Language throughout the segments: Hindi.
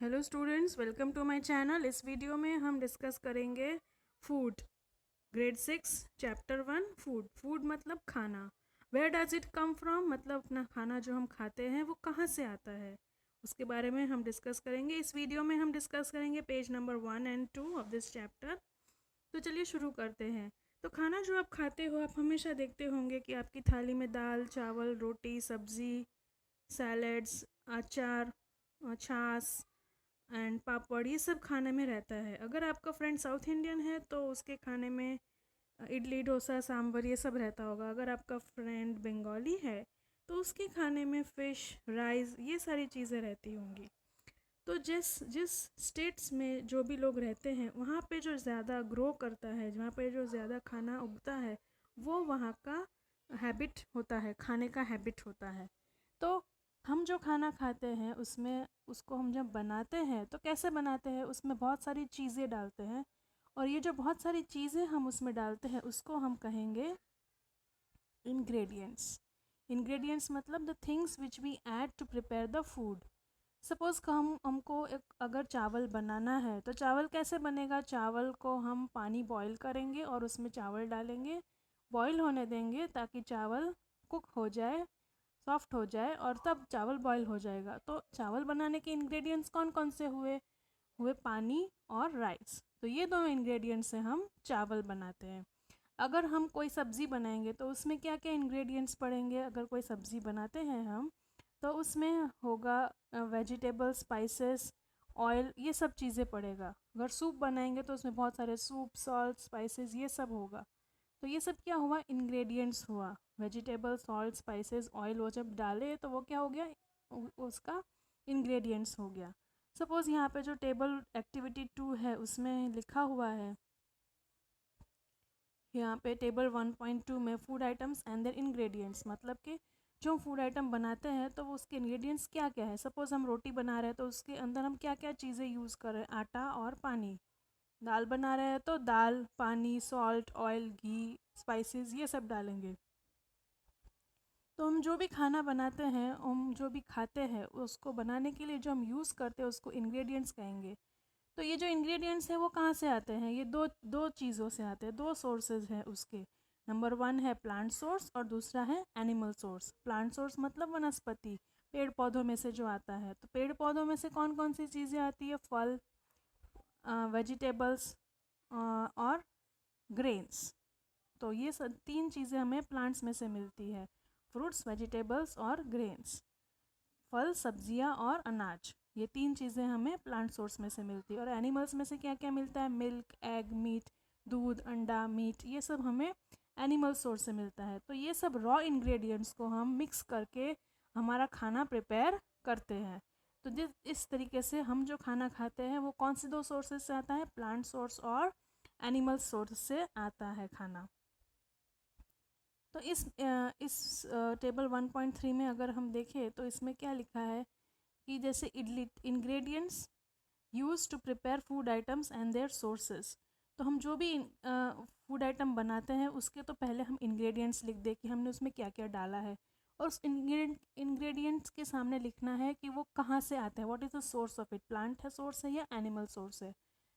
Hello students, welcome to my channel. इस वीडियो में हम डिस्कस करेंगे food. Grade 6 chapter 1 food. Food मतलब खाना। Where does it come from मतलब अपना खाना जो हम खाते हैं वो कहाँ से आता है, उसके बारे में हम डिस्कस करेंगे। इस वीडियो में हम डिस्कस करेंगे page number 1 and 2 of this chapter. तो चलिए शुरू करते हैं। तो खाना जो आप खाते हो, आप हमेशा देखते होंगे कि आपकी थाली में दाल, चावल, रोटी, सब्ज़ी, सैलड्स, अचार, छाछ एंड पापड़, ये सब खाने में रहता है। अगर आपका फ्रेंड साउथ इंडियन है तो उसके खाने में इडली, डोसा, सांभर ये सब रहता होगा। अगर आपका फ्रेंड बंगाली है तो उसके खाने में फ़िश, राइस, ये सारी चीज़ें रहती होंगी। तो जिस जिस स्टेट्स में जो भी लोग रहते हैं वहाँ पे जो ज़्यादा ग्रो करता है, जहाँ पे जो ज़्यादा खाना उगता है, वो वहाँ का हैबिट होता है, खाने का हैबिट होता है। तो हम जो खाना खाते हैं उसमें उसको हम जब बनाते हैं तो कैसे बनाते हैं, उसमें बहुत सारी चीज़ें डालते हैं। और ये जो बहुत सारी चीज़ें हम उसमें डालते हैं उसको हम कहेंगे इंग्रेडिएंट्स। इंग्रेडिएंट्स मतलब the things which we add to prepare the food. Suppose कि हमको एक अगर चावल बनाना है तो चावल कैसे बनेगा। चावल को हम पानी बॉईल करेंगे और उसमें चावल डालेंगे, बॉईल होने देंगे ताकि चावल कुक हो जाए, सॉफ्ट हो जाए, और तब चावल बॉईल हो जाएगा। तो चावल बनाने के इंग्रेडिएंट्स कौन कौन से हुए हुए पानी और राइस। तो ये दो इंग्रेडिएंट्स से हम चावल बनाते हैं। अगर हम कोई सब्ज़ी बनाएंगे तो उसमें क्या क्या इंग्रेडिएंट्स पड़ेंगे। अगर कोई सब्ज़ी बनाते हैं हम तो उसमें होगा वेजिटेबल, स्पाइसेस, ऑयल, ये सब चीज़ें पड़ेगा। अगर सूप बनाएंगे तो उसमें बहुत सारे सूप, सॉल्ट, स्पाइसेस ये सब होगा। तो ये सब क्या हुआ, इंग्रेडिएंट्स हुआ। वेजिटेबल, सॉल्ट, स्पाइसेस, ऑयल, वो जब डाले तो वो क्या हो गया, उसका इंग्रेडिएंट्स हो गया। सपोज़ यहाँ पे जो टेबल एक्टिविटी 2 है उसमें लिखा हुआ है, यहाँ पे टेबल 1.2 में food items and their ingredients, मतलब कि जो फूड आइटम बनाते हैं तो वो उसके इंग्रेडिएंट्स क्या क्या है। सपोज़ हम रोटी बना रहे हैं तो उसके अंदर हम क्या क्या चीज़ें यूज़ कर रहे हैं, आटा और पानी। दाल बना रहे हैं तो दाल, पानी, सॉल्ट, ऑयल, घी, स्पाइसेस, ये सब डालेंगे। तो हम जो भी खाना बनाते हैं, हम जो भी खाते हैं, उसको बनाने के लिए जो हम यूज़ करते हैं उसको इंग्रेडिएंट्स कहेंगे। तो ये जो इंग्रेडिएंट्स हैं वो कहाँ से आते हैं, ये दो दो चीज़ों से आते हैं, दो सोर्सेज हैं उसके। नंबर 1 है प्लांट सोर्स और दूसरा है एनिमल सोर्स। प्लांट सोर्स मतलब वनस्पति, पेड़ पौधों में से जो आता है। तो पेड़ पौधों में से कौन कौन सी चीज़ें आती है, फल, वेजिटेबल्स और ग्रेन्स। तो ये सब तीन चीज़ें हमें प्लांट्स में से मिलती है, फ्रूट्स, वेजिटेबल्स और ग्रेन्स। फल, सब्जियां और अनाज, ये तीन चीज़ें हमें प्लांट सोर्स में से मिलती है। और एनिमल्स में से क्या क्या मिलता है, मिल्क, एग, मीट, दूध, अंडा, मीट, ये सब हमें एनिमल सोर्स से मिलता है। तो ये सब रॉ इंग्रेडिएंट्स को हम मिक्स करके हमारा खाना प्रिपेयर करते हैं। तो जिस इस तरीके से हम जो खाना खाते हैं वो कौन से दो सोर्सेज से आता है, प्लांट सोर्स और एनिमल सोर्स से आता है खाना। तो इस टेबल 1.3 में अगर हम देखें तो इसमें क्या लिखा है कि जैसे idli, ingredients use to prepare food items and their sources. तो हम जो भी फूड आइटम बनाते हैं उसके तो पहले हम इंग्रेडिएंट्स लिख दें कि हमने उसमें क्या क्या डाला है, और उस इंग्रेडिएंट्स के सामने लिखना है कि वो कहाँ से आते हैं, what is the source of it, plant है सोर्स है या एनिमल सोर्स है।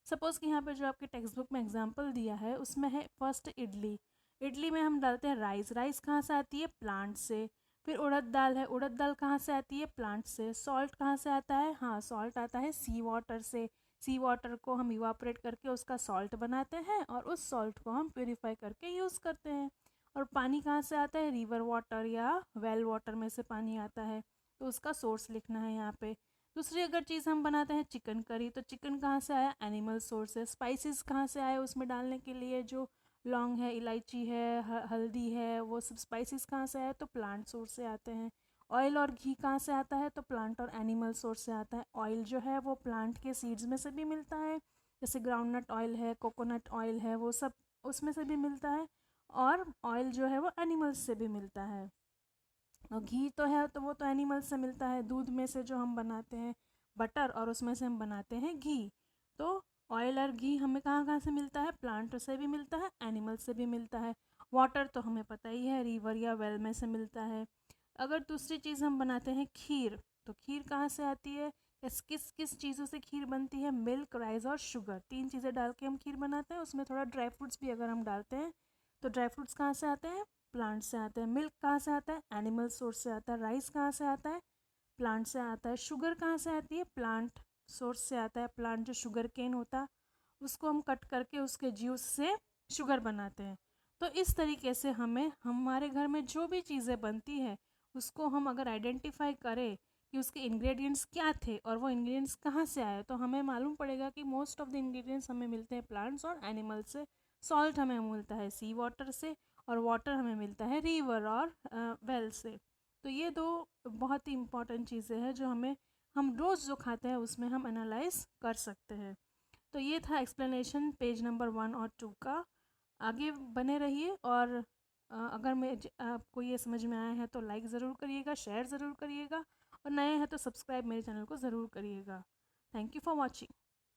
सपोज़ कि यहाँ पे जो आपके टेक्स्ट बुक में एग्जाम्पल दिया है उसमें है फर्स्ट इडली। इडली में हम डालते हैं राइस, राइस कहाँ से आती है, प्लांट से। फिर उड़द दाल है, उड़द दाल कहाँ से आती है, प्लांट से। सॉल्ट कहाँ से आता है, हाँ सॉल्ट आता है सी वाटर से। सी वाटर को हम इवापोरेट करके उसका सॉल्ट बनाते हैं और उस सॉल्ट को हम प्योरीफाई करके यूज़ करते हैं। और पानी कहाँ से आता है, रिवर वाटर या वेल वाटर में से पानी आता है, तो उसका सोर्स लिखना है यहाँ पे। दूसरी अगर चीज़ हम बनाते हैं चिकन करी, तो चिकन कहाँ से आया, एनिमल सोर्स है। स्पाइसेस कहाँ से आए उसमें डालने के लिए, जो लौंग है, इलायची है, हल्दी है, वो सब स्पाइसेस कहाँ से आए, तो प्लांट सोर्स से आते हैं। ऑयल और घी कहाँ से आता है, तो प्लांट और एनिमल सोर्स से आता है। ऑयल जो है वो प्लांट के सीड्स में से भी मिलता है, जैसे ग्राउंडनट ऑयल है, कोकोनट ऑयल है, वो सब उसमें से भी मिलता है। और ऑयल जो है वो एनिमल्स से भी मिलता है। और घी तो है तो वो तो एनिमल्स से मिलता है, दूध में से जो हम बनाते हैं बटर, और उसमें से हम बनाते हैं घी। तो ऑयल और घी हमें कहाँ कहाँ से मिलता है, प्लांट से भी मिलता है, एनिमल से भी मिलता है। वाटर तो हमें पता ही है, रिवर या वेल में से मिलता है। अगर दूसरी चीज़ हम बनाते हैं खीर, तो खीर कहाँ से आती है, किस किस चीज़ों से खीर बनती है? मिल्क, राइस और शुगर, 3 चीज़ें डाल के हम खीर बनाते हैं। उसमें थोड़ा ड्राई फ्रूट्स भी अगर हम डालते हैं तो ड्राई फ्रूट्स कहाँ से आते हैं? प्लांट से आते हैं। मिल्क कहाँ से आता है? एनिमल सोर्स से आता है। राइस कहाँ से आता है? प्लांट से आता है। शुगर कहाँ से आती है? प्लांट सोर्स से आता है। प्लांट जो शुगर केन होता है उसको हम कट करके उसके जूस से शुगर बनाते हैं। तो इस तरीके से हमें हमारे घर में जो भी चीज़ें बनती है उसको हम अगर आइडेंटिफाई करें कि उसके इंग्रेडिएंट्स क्या थे और वो इंग्रेडिएंट्स कहाँ से आए, तो हमें मालूम पड़ेगा कि मोस्ट ऑफ द इंग्रेडिएंट्स हमें मिलते हैं प्लांट्स और एनिमल से। सॉल्ट हमें मिलता है सी वाटर से और वाटर हमें मिलता है रिवर और वेल से। तो ये दो बहुत ही इम्पॉर्टेंट चीज़ें हैं जो हम रोज़ जो खाते हैं उसमें हम एनालाइज कर सकते हैं। तो ये था एक्सप्लेनेशन पेज नंबर 1 और 2 का। आगे बने रहिए और अगर आपको ये समझ में आया है तो लाइक ज़रूर करिएगा, शेयर ज़रूर करिएगा और नए हैं तो सब्सक्राइब मेरे चैनल को ज़रूर करिएगा। Thank you for watching.